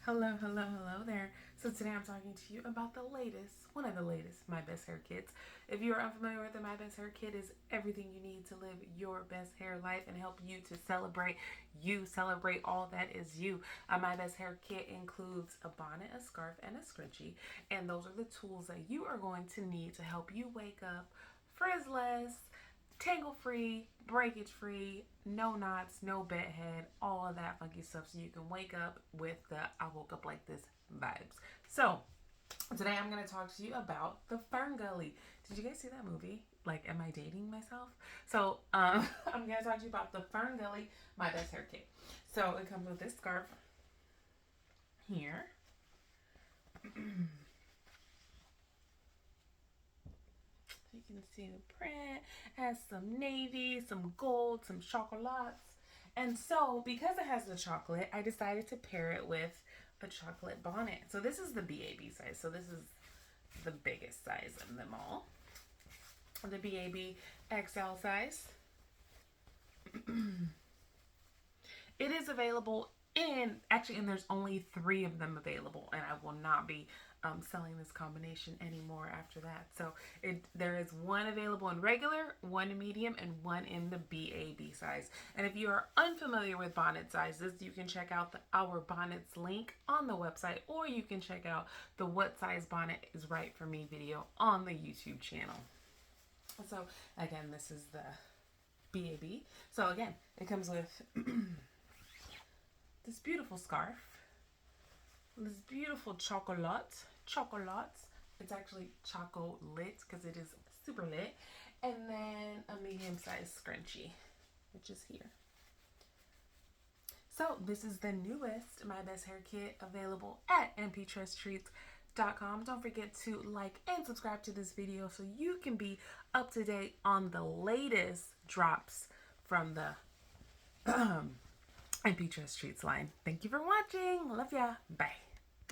Hello, hello, hello there. So today I'm talking to you about the latest, one of the latest My Best Hair kits. If you are unfamiliar with the My Best Hair kit, is everything you need to live your best hair life and help you to celebrate all that is you. My Best Hair kit includes a bonnet, a scarf, and a scrunchie, and those are the tools that you are going to need to help you wake up frizzless, tangle free, breakage free, no knots, no bed head, all of that funky stuff, so you can wake up with the I woke up like this vibes. So today I'm going to talk to you about the Ferngully. Did you guys see that movie? Like, am I dating myself? So I'm going to talk to you about the Ferngully My Best Hair Kit. So it comes with this scarf here. You can see the print has some navy, some gold, some chocolates. And so because it has the chocolate, I decided to pair it with a chocolate bonnet. So this is the BAB size. So this is the biggest size of them all. The BAB XL size. It is available and there's only 3 of them available, and I will not be selling this combination anymore after that. So there is one available in regular, one in medium, and one in the BAB size. And if you are unfamiliar with bonnet sizes, you can check out the Our Bonnets link on the website, or you can check out the What Size Bonnet is Right for Me video on the YouTube channel. So again, this is the BAB. So again, it comes with this beautiful scarf, this beautiful chocolates. It's actually ChocoLIT because it is super lit. And then a medium-sized scrunchie, which is here. So this is the newest My Best Hair Kit available at NPTressTreats.com. Don't forget to like and subscribe to this video so you can be up to date on the latest drops from the NPTressTreats line. Thank you for watching. Love ya. Bye.